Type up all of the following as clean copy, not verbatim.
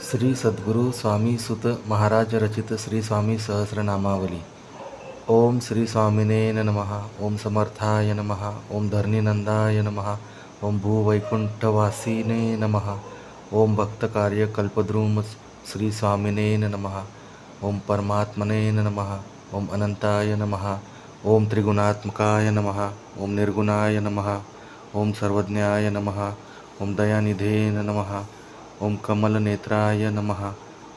श्री सद्गुरु स्वामी सुत महाराज रचित श्री स्वामी सहस्रनामावली. ओम श्री स्वामिने नमः. ओम समर्थाय नमः. ओम धरणीनंदाय नमः. ओम भूवैकुंठवासिने नमः. ओम भक्तकार्य कल्पद्रुम श्री स्वामिने नमः. ओम परमात्मने नमः. ओम अनंताय नमः. ओम त्रिगुणात्मकाय नमः. ओम निर्गुणाय नमः. ओम सर्वज्ञाय नमः. ओम दयानिधे नमः. ओम कमलनेत्राय नमः.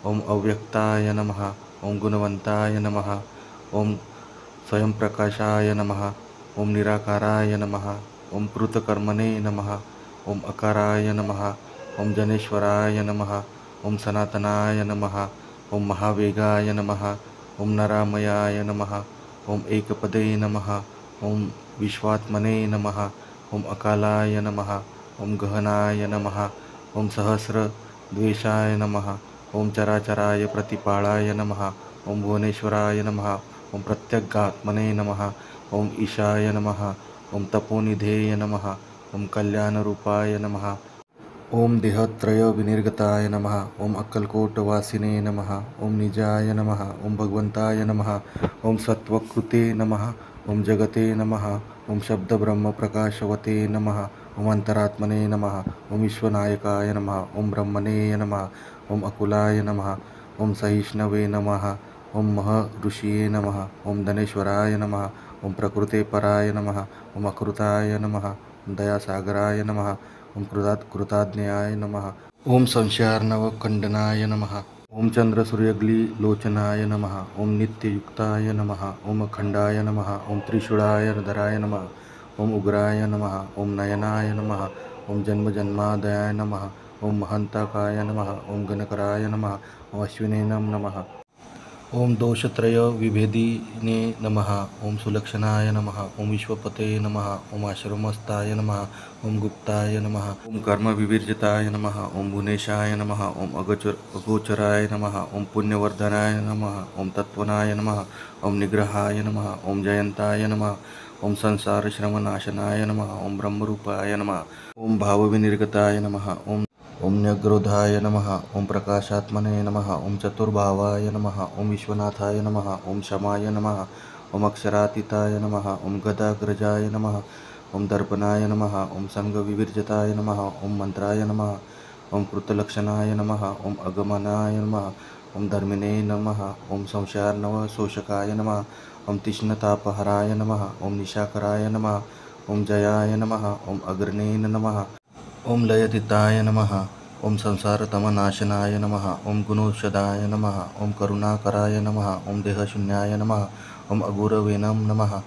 ओम अव्यक्ताय नमः. ओम गुणवंताय नमः. ओम स्वयंप्रकाशाय नमः. ओम निराकाराय नमः. ओम कृतकर्मणे नमः. ओम अकाराय नमः. ओम जनेश्वराय नमः. ओम सनातनाय नमः. ओम महावेगाय नमः. ओम नरामयाय नमः. ओम एकपदे नमः. ओम विश्वात्मने नमः. ओम अकालाय नमः. ओम गहनाय नमः. ओम सहस्र द्वेषाय नमः. ओम चराचराय प्रतिपाळाय नमः. ओम भुवनेश्वराय नमः. ओम प्रत्यगात्मने नमः. ओम ईशाय नमः. ओम तपोनिधेय नमः. ओम कल्याणरूपाय नमः. ओम देहत्रय विनिर्गताय नमः. ओम अक्कलकोटवासिने नमः. ओम निजाय नमः. ओम भगवंताय नमः. ओम सत्वकृते नमः. ओम जगते नमः. ओम शब्दब्रह्मप्रकाशवते नमः. ओम अंतरात्मने नमः. ओम विश्वनायकाय नमः. ओम ब्रह्मणे नमः. ओम अकुलाय नमः. ओम सहिष्णवे नमः. ओम महऋषिये नमः. ओम धनेश्वराय नमः. ओम प्रकृते पराय नमः. ओम अकृताय नमः. ओम दयासागराय नमः. ओम कृताज्ञाय नमः. ओम संशयार्णवखंडनाय नमः. ओम चंद्रसूर्यग्लिलोचनाय नमः. ओम नित्ययुक्ताय नमः. ओम अखंडाय नमः. ओम त्रिशूळाय धराय नमः. ओम उग्राय नमः. ओम नयनाय नमः. ओम जन्मजन्मादयाय नमः. ओम महंताकाय नमः. ओम गणकराय नमः. ओम अश्विनेनम नमः. ओम दोषत्रय विभेदिने नमः. ओम सुलक्षणाय नमः. ओम विश्वपते नमः. ओम आश्रमस्थाय नमः. ओम गुप्ताय नमः. ओम कर्मविवर्जिताय नमः. ओम भुवनेशाय नमः. ओम अगोचराय नमः. ओम पुण्यवर्धनाय नमः. ओम तत्वनाय नमः. ओम निग्रहाय नमः. ओम जयंताय नमः. ओम संसारश्रमनाशनाय नमः. ओम ब्रह्मरूपाय नमः. ओम भावविनिर्गताय नमः. ओम न्यग्रोधाय नमः. ओम प्रकाशात्मने नमः. ओम चतुर्भावाय नमः. ओम विश्वनाथाय नमः. ओम क्षमाय नमः. ओम अक्षरातीताय नमः. ओम गदाग्रजाय नमः. ओम दर्पणाय नमः. ओम संगविवर्जिताय नमः. ओम मंत्राय नमः. ओम कृतलक्षणाय नमः. ओम अगमनाय नमः. ओम धर्मिणे नमः. ओम संशयार्णवशोषकाय नमः. ओम तीक्ष्णतापहराय नमः. ओम निशाकराय नमः. ओम जयाय नमः. ओम अग्रणे नमः. ओम लयदिताय नमः. ओम संसारतमनाशनाय नमः. ओम गुणौषधाय नमः. ओम करुणाकराय नमः. ओम देहशून्याय नमः. ओम अगुरवेनम नमः.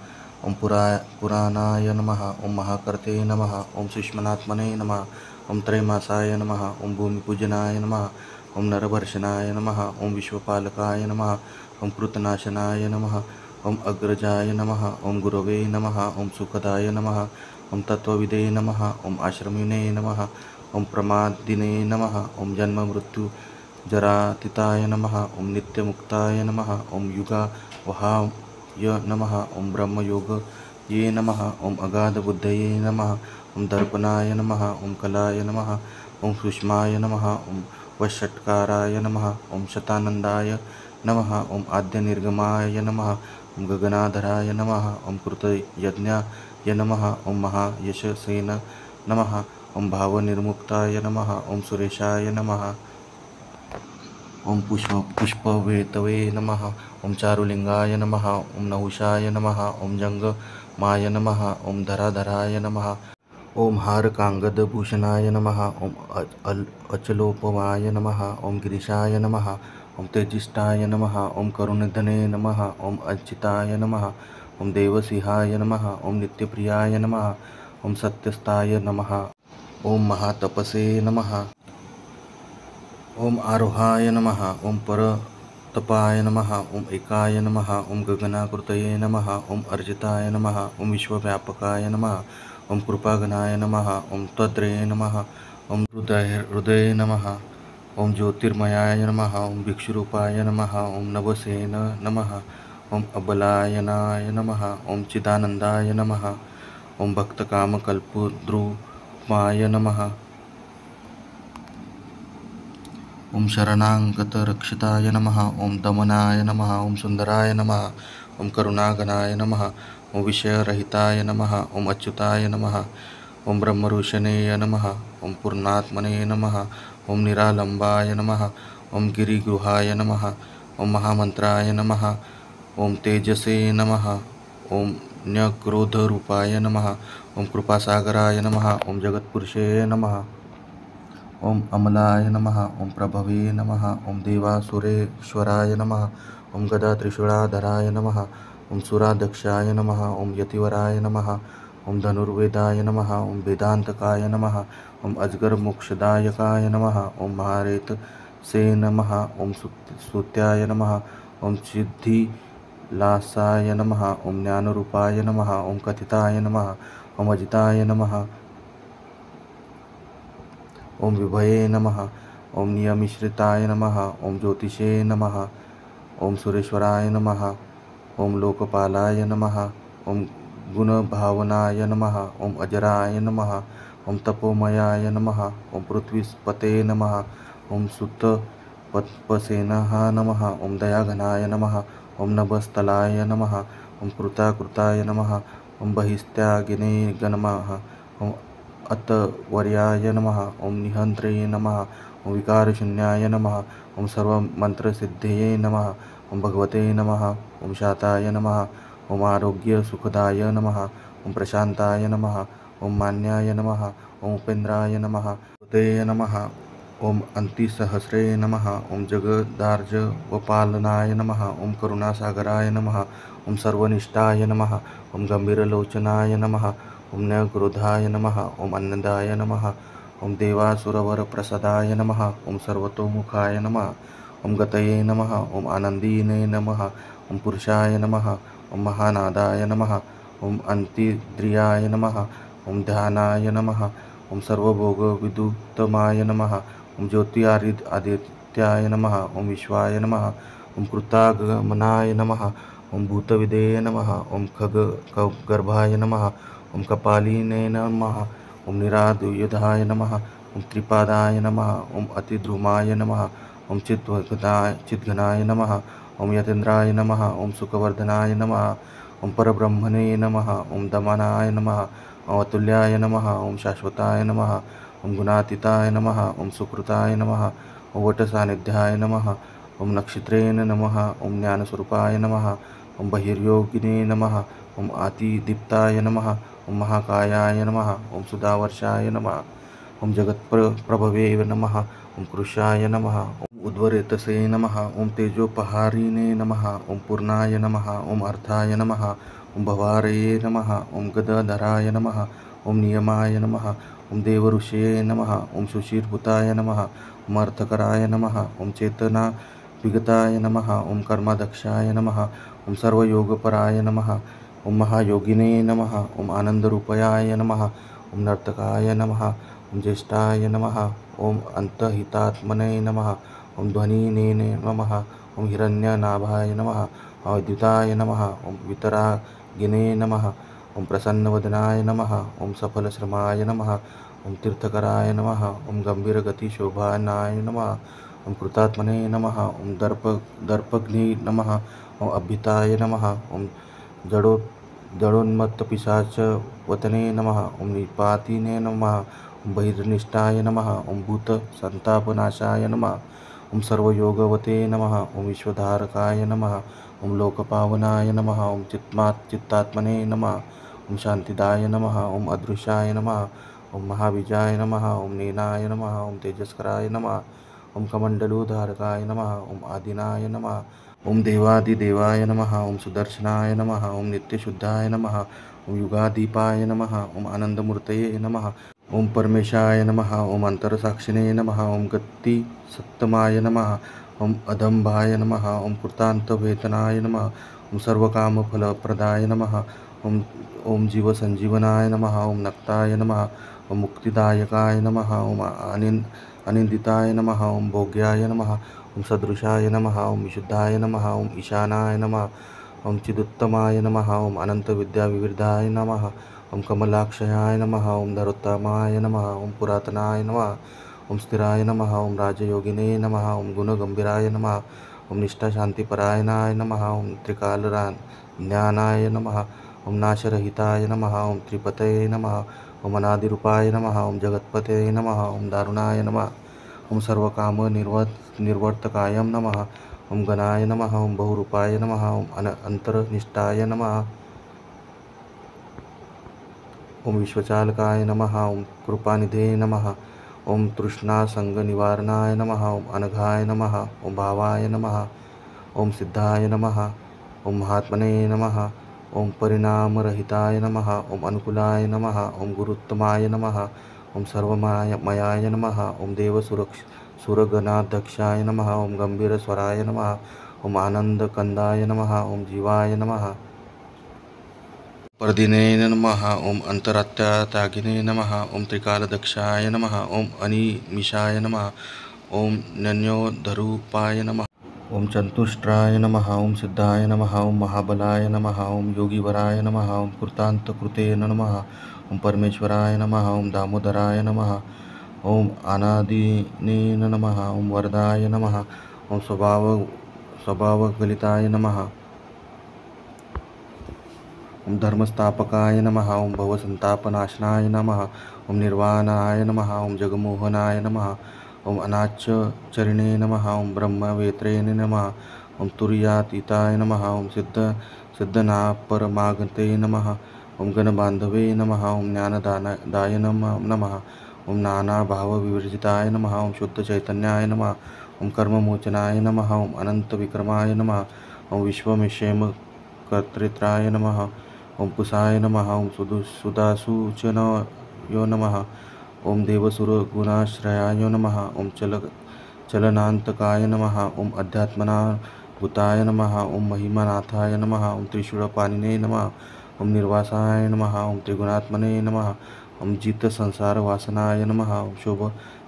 ओम पुराणाय नमः. ओम महाकर्ते नमः. ओम सुष्मनात्मने नमः. ओम त्रैमासाय नमः. ओम भूमिपूजनाय नमः. ओम नरभर्षणाय नमः. ओम विश्वपालकाय नमः. ओम कृतनाशनाय नमः. ओम अग्रजाय नमः. ओम गुरवे नमः. ओम सुखदाय नमः. ओम तत्वविदे नमः. ओम आश्रमिणे नमः. ओम प्रमादिने नमः. ओम जन्म मृत्यु जरातीताय नमः. ओम नित्यमुक्ताय नमः. ओम युगावहाय नमः. ओम ब्रह्मयोग ये नमः. ओम अगाधबुद्धये नमः. ओम दर्पणाय नमः. ओम कलाय नमः. ओम सूक्ष्माय नमः. ओम वषट्काराय नमः. ओम शतानंदाय नमः. ओम आद्यनिर्गमाय नमः. ओम गगनाधराय नमः. ओम कृतयज्ञाय नमः. ओम महायशसे नमः. ओम भावनिर्मुक्ताय नमः. ओम सुरेशाय नमः. ओम पुष्पवेतवे नमः. ओम चारुलिंगाय नमः. ओम नहुषाय नमः. ओम जंगमाय नमः. ओम धराधराय नमः. ओम हारकांगदभूषणाय नमः. ओम अचलोपमाय नमः. ओम गिरीशाय नमः. ओम तेजिष्ठाय नमः. ओम करुणधने नमः. ओम अच्युताय नमः. ओम देवसिंहाय नमः. ओम नित्यप्रियाय नमः. ओम सत्यस्ताय नमः. ओम महातपसे नमः. ओम आरोहाय नमः. ओम परतपाय नमः. ओम एकाय नमः. ओम गगनाकृतये नमः. ओम अर्जिताय नमः. ओम विश्वव्यापकाय नमः. ओम कृपागणाय नमः. ओम त्वद्रये नमः. ओम हृदये नमः. ओम ज्योतिर्मयाय नमः. ओम भिक्षुरूपाय नमः. ओम नवसेन नमः. ओम अबलायनाय नमः. ओम चिदानंदाय नमः. ओम भक्तकामकल्पद्रुमाय नमः. ओम शरणागतरक्षिताय नमः। ओम दमनाय नमः। ओम सुंदराय नमः। ओम करुणागणाय नमः। ओम विषयरहिताय नमः। ओम अच्युताय नमः। ओम ब्रह्मऋषिणे नमः। ओम पूर्णात्मने नमः। ओम निरालंबाय नमः। ओम गिरिगृहाय नमः। ओम महामंत्राय नमः। ओम तेजसे नमः। ओम न्यक्रोधरूपाय नमः। ओम कृपासागराय नमः। ओम जगत्पुरुषे नमः। ओम अमलाय नमः। ओम प्रभवे नमः। ओम देवासुरेश्वराय नमः। ओम गदात्रिशूलाधराय नमः। ओम सुराध्यक्षाय नमः। ओम यतिवराय नमः। ओम धनुर्वेदाय नमः। ओम वेदांतकाय नमः। ओम अजगर मोक्षदायकाय नमः। ओम महारेतसे नमः। ओम स्तुत्याय नमः। ओम सिद्धिलासाय नमः। ओम ज्ञानरूपाय नमः। ओम कथिताय नमः। ओम अजिताय नमः। ओम विभये नमः। ओम नियमिश्रिताय नमः। ओम ज्योतिषे नमः। ओम सुरेश्वराय नमः। ओम लोकपालाय नमः। ओम गुणभावनाय नमः। ओम अजराय नमः। ओम तपोमयाय नमः। ओम पृथ्वीपते नमः। ओम सुतपद्मसेनः नमः। ओम दयाघनाय नमः। ओम नभस्थलाय नमः। ओम कृताकृताय नमः। ओम बहिस्त्यागिने नमः। ओम अतवर्याय नमः। ओम निहंत्रे नमः। ओम विकारशून्याय नमः। ओम सर्वमंत्रसिद्धये नमः। ओम भगवते नमः। ओम शाताय नमः। ओम आरोग्यसुखदाय नमः। ओम प्रशांताय नमः। ओम मान्याय नमः। ओम उपेन्द्राय नमः। भगवते नमः। ओम अंतिसहस्रे नमः। ओम जगदार्जवपालनाय नमः। ओम करुणासागराय नमः। ओम सर्वनिष्ठाय नमः। ओम गंभीरलोचनाय नमः। ओम न्यक्रोधाय नमः। ओम अन्नदाय नमः। ओम देवासुरवरप्रसादाय नमः। ओम सर्वतोमुखाय नमः। ओम गतये नमः। ओम आनंदीने नमः। ओम पुरुषाय नमः। ओम महानादाय नमः। ओम अंतिद्रियाय नमः। ओम ध्यानाय नमः। ओम सर्वभोगविदुत्तमाय नमः। ओम ज्योति आदित्याय नमः। ओम विश्वाय नमः। ओम कृतागमनाय नमः। ओम भूतविदे नमः। ओम खगर्भाय नमः। ओम कपालिने नमः। ओम निरायुधाय नमः। ओम त्रिपादाय नमः। ओम अतिद्रुमाय नमः। ओम चिद्घनाय नमः। ओम यतीन्द्राय नमः। ओम सुखवर्धनाय नमः। ओम परब्रह्मणे नमः। ओम दमनाय नमः। ओम अतुल्याय नमः। ओम शाश्वताय नमः। ओम गुणातीताय नमः। ओम सुकृताय नमः। ओम वटसान्निध्याय नमः। ओम नक्षत्रेण नमः। ओम ज्ञानस्वरूपाय नमः। ओम बहिर्योगिने नमः। ओम अतिदीप्ताय नमः। ओम महाकायाय नमः। ओम सुधावर्षाय नमः। ओम जगत्प्रभवे नमः। ओम कृशाय नमः। ओम उद्वरेतसे नमः। ओम तेजोपहारिणे नमः। ओम पूर्णाय नमः। ओम अर्थाय नमः। ओम भवारये नमः। ओम गदाधराय नमः। ओम नियमाय नमः। ओम देवऋषये नमः। ओम सुशीर्भूताय नमः। ओम अर्थकराय नमः। ओम चेतना विगताय नमः। ओम कर्माध्यक्षाय नमः। ओम सर्वयोगपराय नमः। ओम महायोगिने नमः। ओम आनंदरूपयाय नमः। ओम नर्तकाय नमः। ओम ज्येष्ठाय नमः। ओम अंतहितात्मने नमः। ओम ध्वनिने नमः। ओम हिरण्यनाभाय नमः। ओम अद्युताय नमः। ओम वितरागिने नमः। ओम प्रसन्नवदनाय नमः। ओम सफलश्रमाय नमः। ओम तीर्थकराय नमः। ओम गंभीरगतिशोभानाय नमः। ओम कृतात्मने नमः। ओम दर्पग्नि नमः। ओम अभ्युताय नमः। ओम जडोन्मत्तपिशाचवतने नमः। ओम निपातिने नमः। ओम बहिर्निष्ठाय नमः। ओम भूतसंतापनाशाय नमः। ओम सर्वयोगवते नमः। ओम विश्वधारकाय नमः। ओम लोकपावनाय नमः। ओम चित्तात्मने नमः। ओम शांतिदाय नमः। ओम अदृशाय नमः। ओम महाबीजाय नमः। ओम नीनाय नमः। ओम तेजस्कराय नमः। ओम कमंडलुधारकाय नमः। ओम आदिनाय नमः। ओम देवादिदेवाय नमः। ओम सुदर्शनाय नमः। ओम नित्यशुद्धाय नमः। ओम युगादीपाय नमः। ओम आनंदमूर्तये नमः। ओम परमेशाय नमः। ओम अंतरसाक्षिणे नमः। ओम गतिसत्तमाय नमः। ओम अदम्भाय नमः। ओम कृतान्तवेतनाय नमः। ओम सर्वकामफलप्रदाय नमः। ओम ओम जीवसंजीवनाय नमः। ओम नक्ताय नमः। ओम मुक्तिदायकाय नमः। ओम अनिंदिताय नमः। ओम भोग्याय नमः। ओम सदृशाय नमः। ओम विशुद्धाय नमः। ओम ईशानाय नमः। ओम चिदुत्तमाय नमः। ओम अनंतविद्याविवृद्धाय नमः। ओम कमलाक्षयाय नमः। ओम धरोत्तमाय नमः। ओम पुरातनाय नमः। ओम स्थिराय नमः। ओम राजयोगिने नमः। ओम गुणगंभीराय नमः। ओम निष्ठाशांतिपरायणाय नमः। ओम ज्ञानाय नमः। ओम नाशरहिताय नमः। ओम त्रिपतये नमः। ओम अनादिरूपाय नमः। ओम जगत्पतये नमः। ओम दारुणाय नमः। ओम सर्वकाम निर्वर्तकाय नमः। ओम गणाय नमः। ओम बहुरूपाय नमः। ओम अंतर्निष्ठाय नमः। ओम विश्वचालकाय नमः। ओम कृपानिधे नमः। ओम तृष्णासंगनिवारणाय नमः। ओम अनघाय नमः। ओम भावाय नमः। ओम सिद्धाय नमः। ओम महात्मने नमः। ओम परिणामरहिताय नमः। ओम अनुकूलाय नमः। ओम गुरुत्तमाय नमः। ओम सर्वमयाय नमः। ओम सुरगणाध्यक्षाय नमः। ओम गंभीरस्वराय नमः। ओम आनंदकंदाय नमः। ओम जीवाय नमः। परदिने नमः। ओम अंतरात्यागिने नमः। ओम त्रिकालदक्षाय नमः। ओम अनिमिषाय नमः। ओम नन्योधरूपाय नमः। ओम चतुष्ट्राय नमः। ओम सिद्धाय नमः। ओम महाबलाय नमः। ओम योगीवराय नमः। ओम कृतान्तकृते नमः। ओम परमेश्वराय नमः। ओम दामोदराय नमः। ओम अनादिने नमः। ओम वरदाय नमः। ओम स्वभावगलिताय नमः। ओम धर्मस्थापकाय नमः। ओम भवसंतापनाशनाय नमः। ओम निर्वाणाय नमः। ओम जगमोहनाय नमः। ओम अनाच्चरिणे नमः। ओम ब्रह्मवेत्रे नमः। ओम तुर्यातीताय नमः। ओम सिद्धनापरमागते नमः। ओम गणबांधवे नमः। ओम ज्ञानदाय नमः। ओम नानाभावविवर्जिताय नमः। ओम शुद्ध चैतन्याय नमः। ओम कर्ममोचनाय नमः। ओम अनंत विक्रमाय नमः। ओम विश्वमिषेम कर्तृत्राय नमः। ओम कुशाय नमः। ओम सुदासूचनयो नमः। ओम देवसुरगुणाश्रयाय नमः। ओम चलनान्तकाय नमः। ओम अध्यात्मनाभूताय नमः। ओम महिमानाथाय नमः। ओम त्रिशूलपाणिने नमः। ओम निर्वासाय नमः। ओम त्रिगुणात्मने नमः। ओम जित संसार वासनाय नमः। ओम शोभ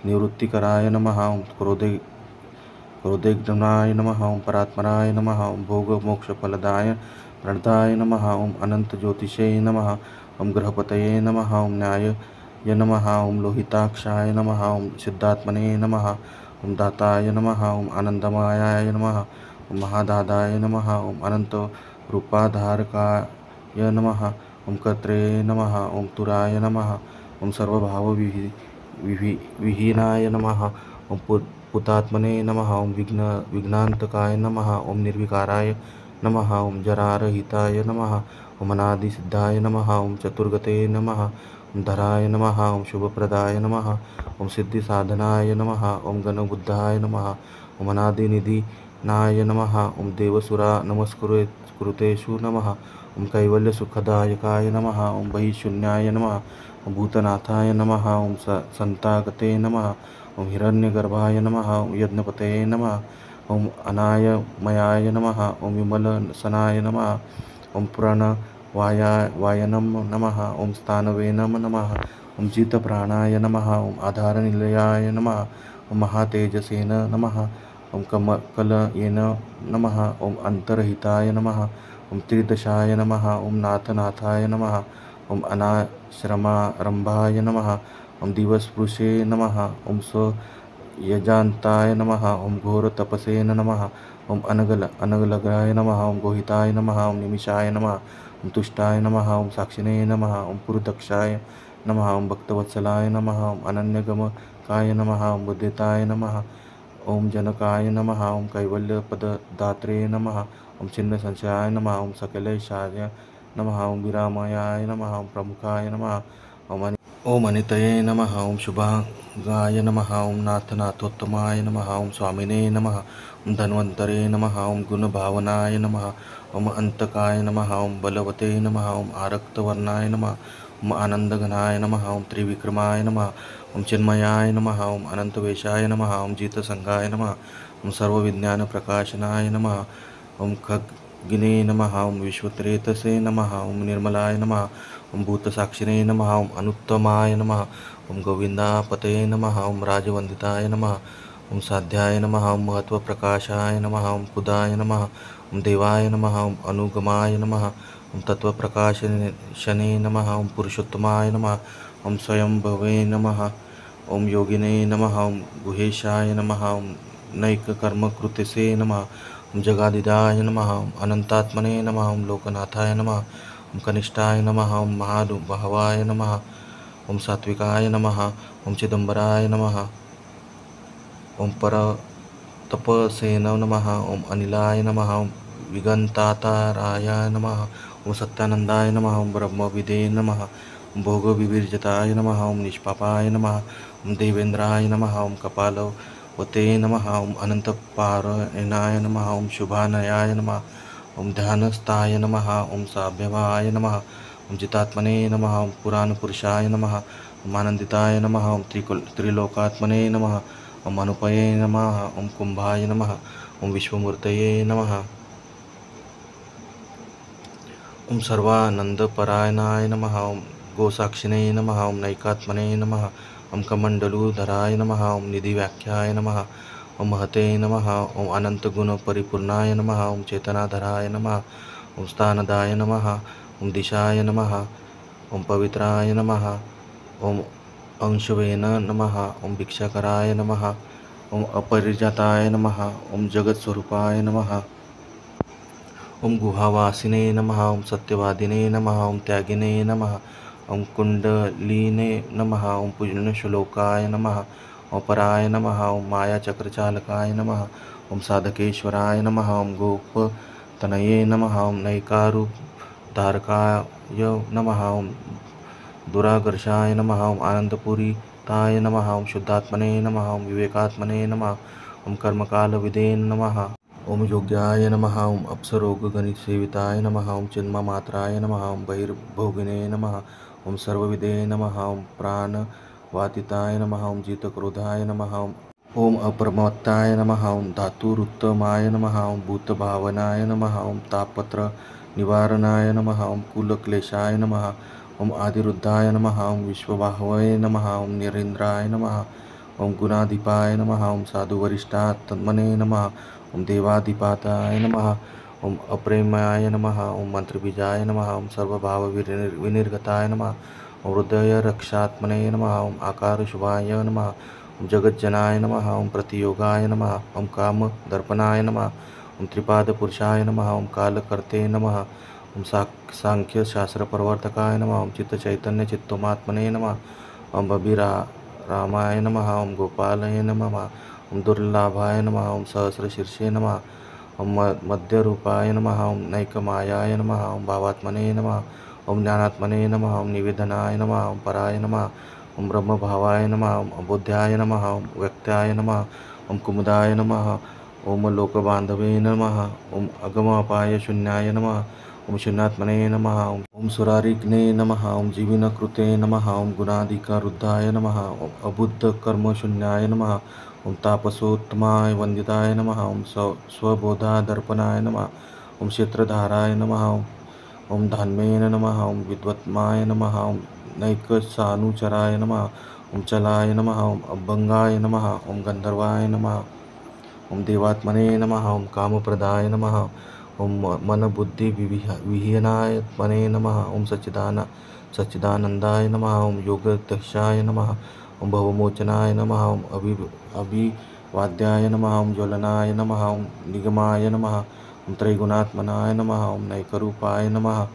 निवृत्तिकराय नमः। ओम क्रोधेग्नाय नमः। ओम परात्पराय नमः। ओम भोग मोक्षफलदाय प्रणताय नमः। ओम अनंत ज्योतिषे नमः। ओम ग्रहपतये नमः। ओम न्याय नमः। ओम लोहिताक्षाय नमः। ओम सिद्धात्मने नमः। ओम दाताय नमः। ओम आनंदमयाय नमः। ओम महादादाय नमः। ओम अनंत रूपाधारकाय नमः। ओम कर्त्रे नमः। ओम तुराय नमः। ओम सर्वभाव विहीनाय नमः। ओम पुतात्मने नमः। ओम विघ्नांतकाय नमः। ओम निर्विकाराय नमः। ओम जरारहिताय नमः। ओम अनादिसिद्धाय नमः। ओम चतुर्गते नमः। ओम धराय नमः। ओम शुभप्रदाय नमः। ओम सिद्धिसाधनाय नमः। ओम गणबुद्धाय नमः। ओम अनादिनिधिनाय नमः। ओम देवसुरा नमस्कृतेषु नमः। ओम कैवल्यसुखदायकाय नमः। ओम बहिशून्याय नमः। ओम भूतनाथाय नमः। ओम संतागते नमः। ओम हिरण्यगर्भाय नमः। ओम यज्ञपतये नमः। ओम अनायमयाय नमः। ओम विमलसनाय नमः। ओम पुराणवायनं नमः। ओम स्थानवेनं नमः। ओम जितप्राणाय नमः। ओम आधारनिलयाय नमः। ओम महातेजसे नमः। ओम कलयेन नमः। ओम अंतरहिताय नमः। ओम त्रिदशाय नमः। ओम नाथनाथाय नमः। ओम अनाश्रमारंभाय नमः। ओम दिवस्पृशे नमः। ओम यजान्ताय नमः। ओम घोरतपसे नमः। ओम अनगलगाय नमः। ओम गोहिताय नमः। ओम निमिषाय नमः। ओम तुष्टाय नमः। ओम साक्षिणे नमः। ओम पुरुदक्षाय नमः। ओम भक्तवत्सलाय नमः। ओम अनन्यगमकाय नमः। ओम बुद्धिताय नमः। ओम जनकाय नमः। ओम कैवल्यपददात्रे नमः। ओम छिन्नसंशयाय नमः। ओम सकलेशाय नमः। ओम विरामयाय नमः। ओम प्रमुखाय नमः। ओम अनितये नमः। ओम शुभांगाय नमः। ओम नाथनाथोत्तमाय नमः। ओम स्वामिने नमः। ओम धन्वन्तरे नमः। ओम गुणभावनाय नमः। ओम अंतकाय नमः। ओम बलवते नमः। ओम आरक्तवर्णाय नमः। ओम आनंदघनाय नमः। ओम त्रिविक्रमाय नमः। ओम चिन्मयाय नमः। ओम अनंतवेशाय नमः। ओम जितसंगाय नमः। ओम सर्वविज्ञानप्रकाशनाय नमः। ओम खग्गिने नमः। ओम विश्वत्रेतसे नमः। ओम निर्मलाय नमः। ओम भूतसाक्षिणे नमः। ओम अनुत्तमाय नमः। ओम गोविंदापतये नमः। ओम राजवंदिताय नमः। ओम साध्याय नमः। ओम महत्वप्रकाशाय नमः। ओम खुदाय नमः। ओम देवाय नमः। ओम अनुगमाय नमः। ओम तत्वप्रकाशने नमः। ओम पुरुषोत्तमाय नमः। ओम स्वयंभवे नमः। ओम योगिने नमः। ओम गुहेशाय नमः। ओम नैककर्मकृतिसे नमः। ओम जगादिदाय नमः। ओम अनंतात्मने नमः। ओम लोकनाथाय नमः। ओम कनिष्ठाय नमः। ओम महानुभावाय नमः। ओम सात्विकाय नमः। ओम चिदंबराय नमः। ओम परतपसेन नमः। ओम अनिलाय नमः। ओम विगंताताराय नमः। ओम सत्यानंदाय नमः। ओम ब्रह्मविदे नमः। ओम भोगविवर्जिताय नमः। ओम निष्पापाय नमः। ओम देवेंद्राय नमः। ओम कपालवते नमः। ओम अनंतपारायणाय नमः। ओम शुभानयाय नमः। ओम ध्यानस्थाय नमः। ओम साभ्यवाय नमः। ओम जितात्मने नमः। ओम पुराणपुरुषाय नमः। ओम आनंदिताय नमः। ओम त्रिलोकात्मने नमः। ओम अनुपये नमः। ओम कुंभाय नमः। ओम विश्वमूर्तये नमः। ओम सर्वानंदपरायणाय नमः। ओम गोसाक्षिणे नमः। ओम नैकात्मने नमः। ओम कमंडलूधराय नमः। ओम निधिव्याख्याय नमः। ओम महते नमः। ओम अनंतगुणपरिपूर्णाय नमः। ओम चेतनाधराय नमः। ओम स्थानदाय नमः। ओम दिशाय नमः। ओम पवित्राय नमः। ओम अंशवेन नमः। ओम भिक्षाकराय नमः। ओम अपरिजाताय नमः। ओम जगत्स्वरूपाय नमः। ओम गुहावासिने नमः। ओम सत्यवादिने नमः। ओम त्यागिने नमः। ओम कुंडलिने नमः। ओम पुण्यश्लोकाय नमः। ओम पराय नमः। ओम मायाचक्रचालकाय नमः। ओम साधकेश्वराय नमः। ओम गोपतनये नमः। ओम नैकारूपधारकाय नमः। ओम दुराकर्षाय नमः। ओम आनंदपूरिताय नमः। ओम शुद्धात्मने नमः। ओम विवेकात्मने नमः। ओम कर्मकालविदे नमः। ओम योग्याय नमः। ओम अप्सरोगगणसेविताय नमः। ओम चिन्ममात्राय नमः। ओम बहिर्भोगिने नमः। ओम सर्वविदे नमः। ओम प्राणवातिताय नमः। ओम जितक्रोधाय नमः। ओम अप्रमत्ताय नमः। ओम धातुरुत्तमाय नमः। ओम भूतभावनाय नमः। ओम तापत्र निवारणाय नमः। ओम कुलक्लेशाय नमः। ओम आदिरुद्धाय नमः। ओम विश्वबाहवे नमः। ओम निरेन्द्राय नमः। ओम गुणाधिपाय नमः। ओम साधुवरिष्ठात्मने नमः। ओम देवाधिपाताय नमः। ओम अप्रेमाय नमः। ओम मंत्रबीजाय नमः। ओम सर्वभावविनिर्गताय नमः। ओम हृदयरक्षात्मने नमः। ओम आकारशुभाय नमः। ओम जगज्जनाय नमः। ओम प्रतियोगाय नमः। ओम कामदर्पणाय नमः। ओम त्रिपादपुरुषाय नमः। ओम कालकर्ते नमः। ओम सांख्यशास्त्रप्रवर्तकाय नमः। ओम चित्तचैतन्यचित्तमात्मने नमः। ओम रामाय नमः। ओम गोपालय नमः। ओम दुर्लभाय नमः। ओम सहस्रशीर्षे नमः। ओम मध्यरूपाय नमः। ओम नैकमायाय नमः। ओम भावात्मने नमः। ओम ज्ञानात्मने नमः। ओम निवेदनाय नमः। ओम पराय नमः। ओम ब्रह्मभावाय नमः। ओम अबोध्याय नमः। ओम व्यक्ताय नमः। ओम कुमुदाय नमः। ओम लोकबांधवे नमः। ओम अगमापाय शून्याय नमः। ओम शून्यात्मने नमः। ओम सुरारिग्ने नमः। ओम जीविनकृते नमः। ओम गुणाधिकारुद्धाय नमः। ओम अबुद्धकर्मशून्याय नमः। ओम तापसोत्तमाय वंदिताय नमः। ओम स्वबोधादर्पणाय नमः। ओम क्षेत्रधाराय नमः। ओम धान्मेन नमः। ओम विद्वत्माय नमः। ओम नैकसानुचराय नमः। ओम चलाय नमः। ओम अभंगाय नमः। ओम गंधर्वाय नमः। ओम देवात्मने नमः। ओम कामप्रदाय नमः। ओम मनबुद्धिविहीनात्मने नमः। ओम सच्चिदानंदाय नमः। ओम योगदक्षाय नमः। ओम भवमोचनाय नमः। ओम अभिवाद्याय नमः। ओम ज्वलनाय नमः। ओम निगमाय नमः। ओम त्रैगुणात्मनाय नमः। ओम नैकरूपाय नमः।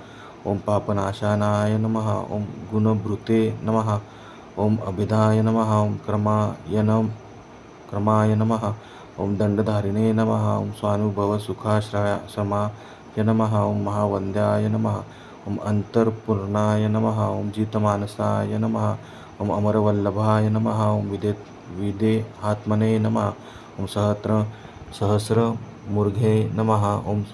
ओम पापनाशानाय नमः। ओम गुणभृते नमः। ओम अभिधाय नमः। ओम क्रमाय नमः। ओम दंडधारिणे नमः। ओम स्वानुभवसुखाश्रमाय नमः। ओम महावन्द्याय नमः। ओम अंतर्पूर्णाय नमः। ओम जितमानसाय नमः। ओम अमरवल्लभाय नमः। ओम विदेहात्मने नमः। ओम सहस्रमूर्धे नमः। ओम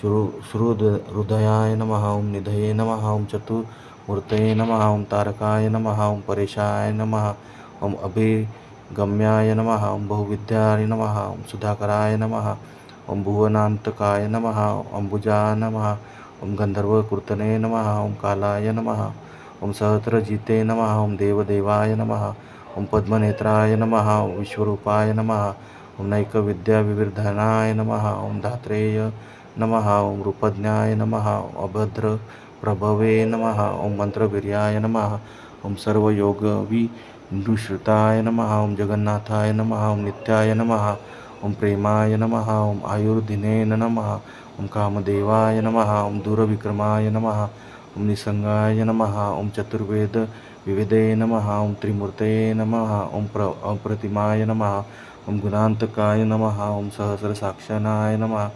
श्रुहृदयाय नमः। ओम निधये नमः। ओम चतुर्मूर्तये नमः। ओम तारकाय नमः। ओम परेशाय नमः। ओम अभिगम्याय नमः। ओम बहुविद्याय नमः। ओम सुधाकराय नमः। ओम भुवनान्तकाय नमः। ओम अम्बुजाय नमः। ओम गंधर्वकीर्तने नमः। ओम कालाय नमः। ओम सहस्रजिते नमः। ओम देवदेवाय नमः। ओम पद्मनेत्राय नमः। ओम विश्वरूपाय नमः। ओम नैकविद्याविवर्धनाय नमः। ओम धात्रेय नमः। ओम रूपज्ञाय नमः। अभद्रप्रभवे नमः। ओम मंत्रवीर्याय नमः। ओम सर्वयोगविनाशाय दुष्टाय नमः ओम जगन्नाथाय नमः ओम नित्याय नमः ओम प्रेमाय नमः ओम आयुर्दिने नमः ओम कामदेवाय नमः ओम दूरविक्रमाय नमः ओम निसंगाय नमः ओम चतुर्वेद विविधे नमः ओम त्रिमूर्ते नमः ओम अप्रतिमाय नमः ओम गुणांतकाय नमः ओम सहस्रसाक्षानाय नमः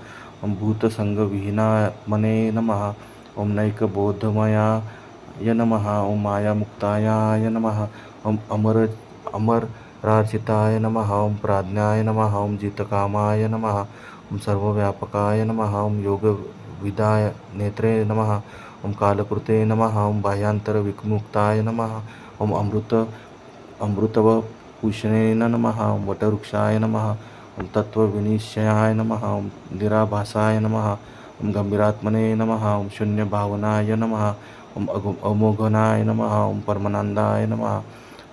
ओम भूतसंगविहीनात्मने नमः ओम नैकबोधमयाय नमः ओम मायामुक्ताय नमः ओम अमरार्चिताय नमः ओम प्राज्ञाय नमः ओम जितकामाय नमः ओम सर्वव्यापकाय नमः ओम योगविदाय नेत्रे नमः ओम कालकृते नमः ओम बाह्यांतर विमुक्ताय नमः ओम अमृतवपुषणे नमः ओम वटवृक्षाय नमः ओम तत्त्वविनिश्चयाय नमः ओम निराभासाय नमः ओम गंभीरात्मने नमः ओम शून्यभावनाय नमः ओम अमोघनाय नमः ओम परमानंदाय नमः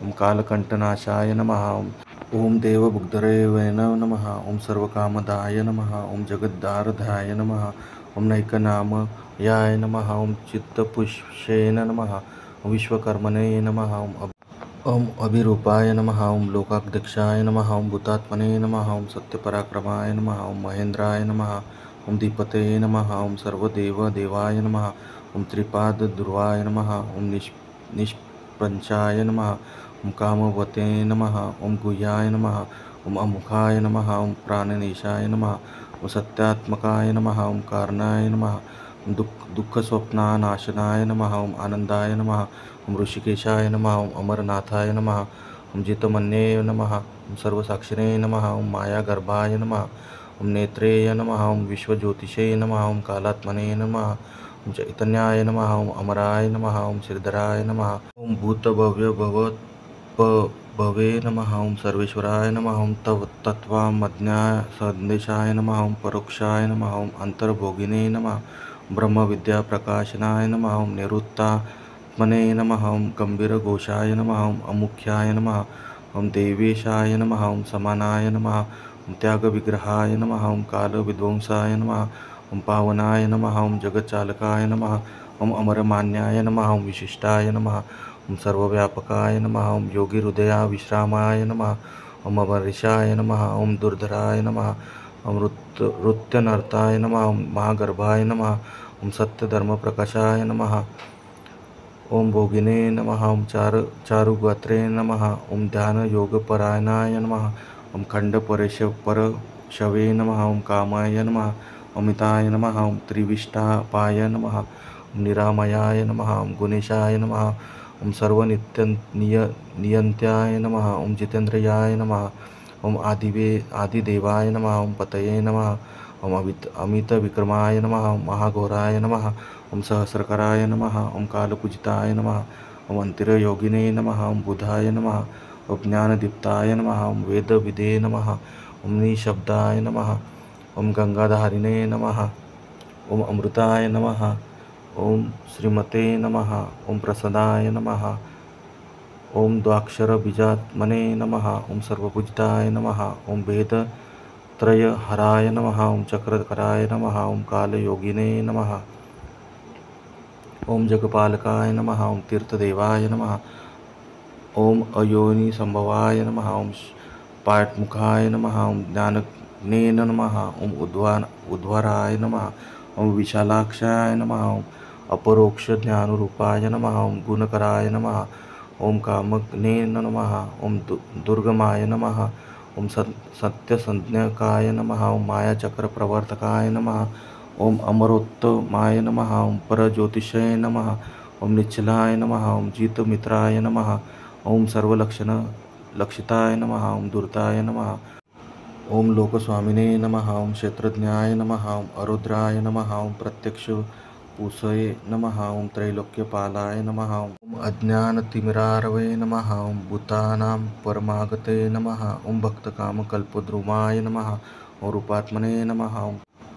ओम कालकंठनाशाय नमः ओम देवबुद्धरेवे नमः ओम सर्वकामदाय नमः ओम जगद्धारधाय नमः ओम नैकनामयाय नमः ओम चित्तपुष्पेन नमः ओम विश्वकर्मणे नमः ओम अभिरूपाय नमः ओम लोकाध्यक्षाय नमः ओम भूतात्मने नमः ओम सत्यपराक्रमाय नमः ओम महेंद्राय नमः ओम दीपते नमः ओम सर्वदेवदेवाय नमः ओम त्रिपादध्रुवाय नमः ओम निष्प्रंचाय नमः ओम कामवते नमः ओम गुह्याय नमः ओम अमुखाय नमः ओम प्राणनेशाय नमः ओम सत्यात्मकाय नमः ओम कारणाय नमः ओम दुःखस्वप्नानाशनाय नमः ओम आनंदाय नमः ओम ऋषिकेशाय नमः ओम अमरनाथाय नमः ओम जितमन्ये नमः ओम सर्वसाक्षिणे नमः ओम मायागर्भाय नमः ओम नेत्रेय नमः ओम विश्वज्योतिषे नमः ओम कालात्मने नमः ओम चैतन्याय नमः ओम अमराय नमः ओम श्रीधराय नमः ओम भूतभव्यभवे नमः ओम सर्वेश्वराय नमः ओम तत्त्वमज्ञाय संदेशाय नमः ओम परोक्षाय नमः ओम अंतर्भोगिने नमः ब्रह्मविद्याप्रकाशनाय नमः ओम निरुत्तात्मने नमः ओम गंभीरघोषाय नमः ओम अमुख्याय नमः ओम देवेशाय नमः ओम समानाय नमः ओम त्यागविग्रहाय नमः ओम कालविध्वंसाय नमः ओम पावनाय नमः ओम जगच्चालकाय नमः ओम अमरमान्याय नमः ओम विशिष्टाय नमः ओम सर्वव्यापकाय नमः ओम योगिहृदया विश्रामाय नमः ओम अमरीशाय नमः ओम दुर्धराय नमः ओम नृत्यनर्ताय नमः ओम महागर्भाय नमः ओम सत्यधर्मप्रकाशाय नमः ओम भोगिने नमः ओम चारुगात्रे नमः ओम ध्यानयोगपरायणाय नमः ओम खंडपरशवे नमः ओम कामाय नमः अमिताय नमः ओम त्रिविष्टापाय नमः ओम निरामयाय नमः ओम गुणेशाय नमः ओम सर्वनियंत्याय नमः ओम जितेन्द्रियाय नमः ओम आदिदेवाय नमः ओम पतये नमः ओम अमितविक्रमाय नमः ओम महाघोराय नमः ओम सहस्रकराय नमः ओम कालपूजिताय नमः ओम अंतर्योगिने नमः ओम बुधाय नमः ओम ज्ञानदीप्ताय नमः ओम वेदविदे नमः ओम निशब्दाय नमः ओम गंगाधारिणे नमः ओम अमृताय नमः ओम श्रीमते नमः ओम प्रसदाय नमः ओम द्वाक्षरबीजात्मने नमः ओम सर्वपूजिताय नमः ओम वेदत्रयहराय नमः ओम चक्रधराय नमः ओम कालयोगिने नमः ओम जगपालकाय नमः ओम तीर्थदेवाय नमः ओम अयोनिसंभवाय नमः ओम पाठमुखाय नमः ओम ज्ञानज्ञे नमः ओम उद्वाराय नमः ओम विशालाक्षाय नमः ओम अपरोक्ष ज्ञानरूपाय नमः ओम गुणकराय नमः ओम कामज्ञे नमः ओम दुर्गमाय नमः ओम सत्यसंज्ञकाय नमः ओम मायाचक्रप्रवर्तकाय नमः ओम अमरोत्तमाय नमः ओम परज्योतिषे नमः ओम निश्चलाय नमः ओम जितमित्राय नमः ओम सर्वलक्षिताय नमः ओम दूर्ताय नमः ओम लोकस्वामिने नमः ओम क्षेत्रज्ञाय नमः ओम अरुद्राय नमः ओम प्रत्यक्षपूषये नमः ओम त्रैलोक्यपालाय नमः ओम अज्ञानतिमिरारवे नमः ओम भूतानां परमागते नमः ओम भक्तकामकल्पद्रुमाय नमः ओम रूपात्मने नमः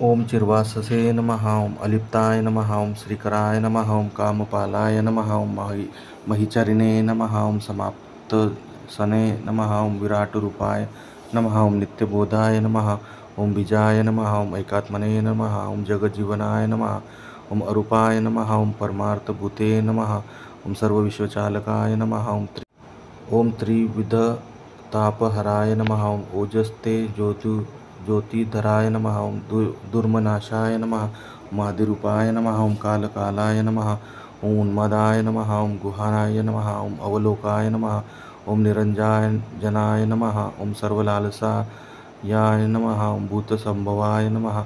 ओम चिर्वाससे नमः ओम अलिप्ताय नमः ओम श्रीकराय नमः ओम कामपालाय नमः ओम महिचरिणे नमः ओम समाप्तसने नमः ओम विराटरूपाय नमः ओम नित्यबोधाय नमः ओम बीजाय नमः ओम एकात्मने नमः ओम जगज्जीवनाय नमः ओम अरूपाय नमः ओम परमार्थभूते नमः ओम सर्वविश्वचालकाय नमः ओम ओम त्रिविध तापहराय नमः। ओम ओजस्ते ज्योतिधराय नमः। ओम दुर्मनाशाय नमः। महादिरूपाय नमः। ओम कालकालाय नमः। ओम उन्मदाय नमः। ओम गुहाराय नमः। ओम अवलोकाय नमः। ओम निरंजनाय नमः। ओम सर्वलालसायाय नमः। ओम भूतसंभवाय नमः।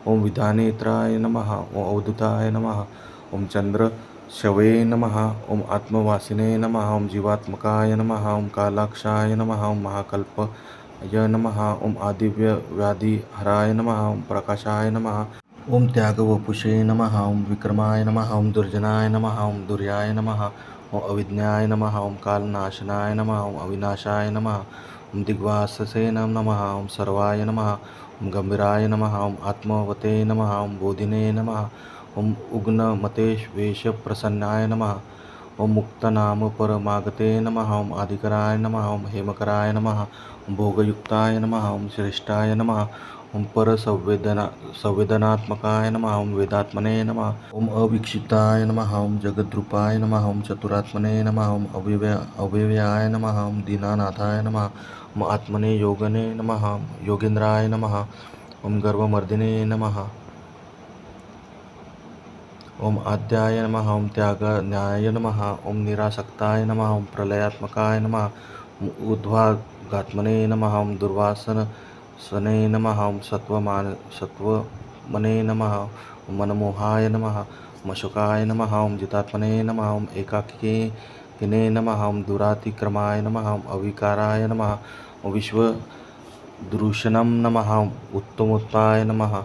ओम विधानेत्राय नमः। ओम अवधूताय नमः। ओम चंद्रशवे नमः। ओम आत्मवासिने नमः। ओम जीवात्मकाय नमः। ओम कालाक्षाय नमः। ओम महाकल्पाय नमः। ओम आदिव्याधिहराय नमः। ओम प्रकाशाय नमः। ओम त्यागवपुषे नमः। ओम विक्रमाय नमः। ओम दुर्जनाय नमः। ओम दुर्याय नमः। ओम अविज्ञाय नमः। ओम कालनाशनाय नमः। ओम अविनाशाय नमः। ओम दिग्वाससे नमः। ओम सर्वाय नमः। ओम गंभीराय नमः। ओम आत्मवते नमः। ओम बोधिने नमः। ओम उग्नमते वेशप्रसन्नाय नमः। ओम मुक्तनाम परमागते नमः। ओम आदिकराय नमः। ओम हेमकराय नमः। ओम भोगयुक्ताय नमः। ओम श्रेष्ठाय नमः। ओम संवेदनात्मकाय नमः। ओम वेदात्मने नमः। ओम अवीक्षिताय नमः। ओम जगद्रूपाय नमः। ओम चतुरात्मने नमः। ओम अव्ययाय नमः। ओम दीनानाथाय नमः। ओम आत्मने योगने नमः। ओम योगेंद्राय नमः। ओम गर्वमर्दिने नमः। ओम आद्याय नमः। ओम त्यागज्ञाय नमः। ओम निरासक्ताय नमः। ओम प्रलयात्मकाय नमः। ओम ऊर्ध्वगात्मने नमः। ओम दुर्वासने नमः। ओम सत्वमने नमः। ओम मनमोहाय नमः। ओम अशोकाय नमः। ओम जितात्मने नमः। ओम एकाकिने नमः। ओम दुरातिक्रमाय नमः। ओम अविकाराय नमः। ओम विश्वदृशनं नमः। ओम उत्तमोत्ताय नमः।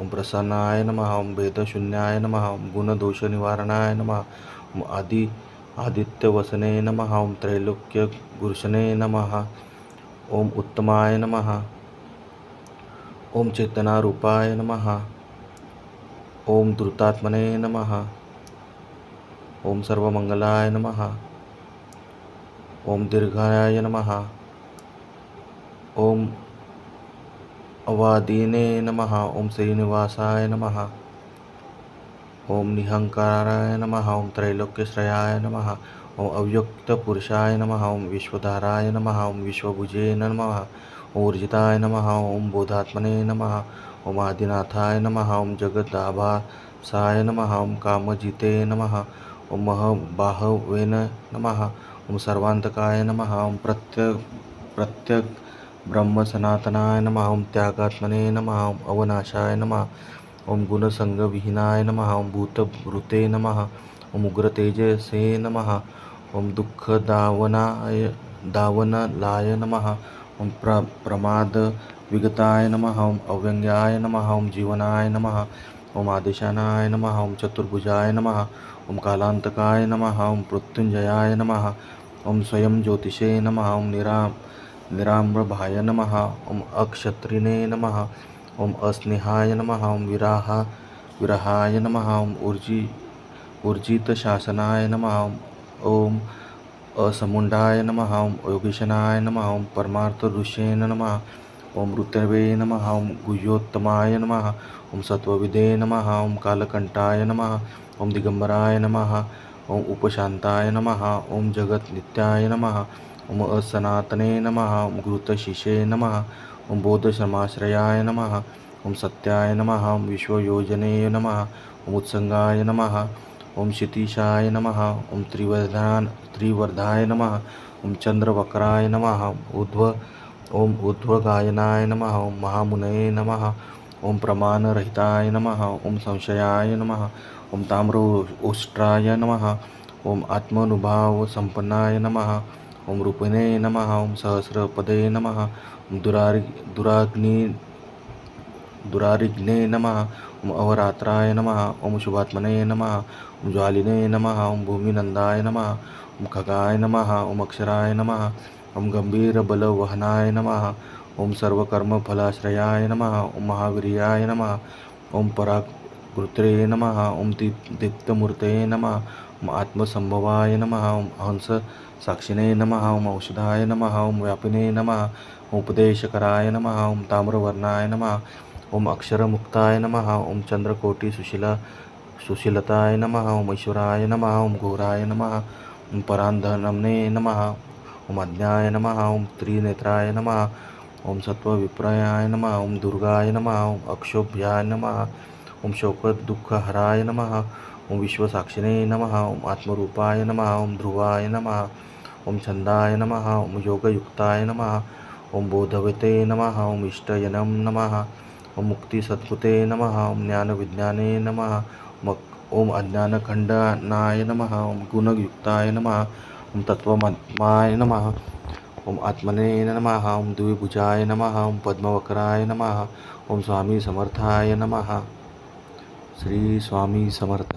ओम प्रसन्नाय नमः। ओम भेदशून्याय नमः। ओम गुणदोषनिवारणाय नमः। ओम आदित्यवसने नमः। ओम त्रैलोक्यगुरुशने नमः। ओम उत्तमाय नमः। ओम चेतनारूपाय नमः। ओम धृतात्मने नमः। ओम सर्वमंगलाय नमः। ओम दीर्घाय नमः। ओम अवादीने नमः। ओम श्रीनिवासाय नमः। ओम निहंकाराय नमः। ओम त्रैलोक्यश्रयाय नमः। ओम अव्यक्तपुरुषाय नमः। ओम विश्वधाराय नमः। ओम विश्वभुजे नमः। ओम ऊर्जिताय नमः। ओम बोधात्मने नमः। ओम आदिनाथाय नमः। ओम जगदाभासाय नमः। ओम कामजिते नमः। ओम महाबाहवे नमः। ओम सर्वांतकाय नमः। ओम प्रत्यग ब्रह्म सनातनाय नमः। ओम त्यागात्मने नमः। ओम अवनाशाय नमः। ओम गुणसंगविहीनाय नमः। ओम भूतभृते नमः। ओम उग्रतेजसे नमः। ओम दावनलाय नमः। ओम प्रमादविगताय नमः। ओम अव्यंग्याय नमः। ओम जीवनाय नमः। ओम आदेशानाय नमः। ओम चतुर्भुजाय नमः। ओम कालांतकाय नमः। ओम मृत्युंजयाय नमः। ओम स्वयं ज्योतिषे नमः। ओम निराम्रभाय नमः। ओम अक्षत्रिणे नमः। ओम अस्नेहाय नमः। ओम विरहाय नमः। ओम ऊर्जितशासनाय नमः। ओम असमुंडाय नमः। ओम योगीशनाय नमः। ओम परमार्थदृश्ये नमः। ओम ऋतवे नमः। ओम गुह्योत्तमाय नमः। ओम सत्वविदे नमः। ओम कालकंठाय नमः। ओम दिगंबराय नमः। ओम उपशांताय नमः। ओम जगन्नित्याय नमः। ओम असनातने नमः। ओम घृतशिषे नमः। ओम बोधसमाश्रयाय नमः। ओम सत्याय नमः। ओम विश्वयोजने नमः। ओम उत्संगाय नमः। ओम क्षितिशाय नमः। ओम त्रिवर्धाय नमः। ओम चंद्रवक्राय नमः। ओम ऊर्ध्वगायनाय नमः। ओम महामुनये नमः। ओम प्रमाणरहिताय नमः। ओम संशयाय नमः। ओम ताम्रोष्ट्राय नमः। ओम आत्मानुभावसंपन्नाय नमः। ओम रूपिणे नमः। ओम सहस्रपदे नमः। ओम दुरारिघ्ने नमः। ओम अहोरात्राय नमः। ओम शुभात्मने नमः। ओम ज्वालिने नमः। ओम भूमिनंदाय नमः। ओम खगाय नमः। ओम अक्षराय नमः। ओम गंभीरबलवहनाय नमः। ओम सर्वकर्मफलाश्रयाय नमः। ओम महावीर्याय नमः। ओम पराकृत्रे नमः। ओम दीप्तमूर्तये नमः। ओम आत्मसंभवाय नमः। ओम हंस साक्षिणे नमः। ओम औषधाय नमः। ओम व्यापिने नमः। ओम उपदेशकराय नमः। ओम ताम्रवर्णाय नमः। ओम अक्षरमुक्ताय नमः। ओम चंद्रकोटि सुशीलताय नमः। ओम ईश्वराय नमः। ओम घोराय नमः। ओम परांधनमने नमः। ओम अज्ञाय नमः। ओम त्रिनेत्राय नमः। ओम सत्वविप्रयाय नमः। ओम दुर्गाय नमः। ओम अक्षोभ्याय नमः। ओम शोकदुःखहराय नमः। ओम विश्वसाक्षिणे नमः। ओम आत्मरूपाय नमः। ओम ध्रुवाय नमः। ओम छंदाय नमः। ओम योगयुक्ताय नमः। ओम बोधवते नमः। ओम इष्टयनं नमः। ओम मुक्तिसद्गुते नमः। ओम ज्ञानविज्ञाने नमः। ओम अज्ञानखंडनाय नमः। ओम गुणयुक्ताय नमः। ओम तत्वमत्माय नमः। ओम आत्मने नमः। ओम द्विभुजाय नमः। ओम पद्मवक्राय नमः। ओम स्वामी समर्थाय नमः। श्री स्वामी समर्थ।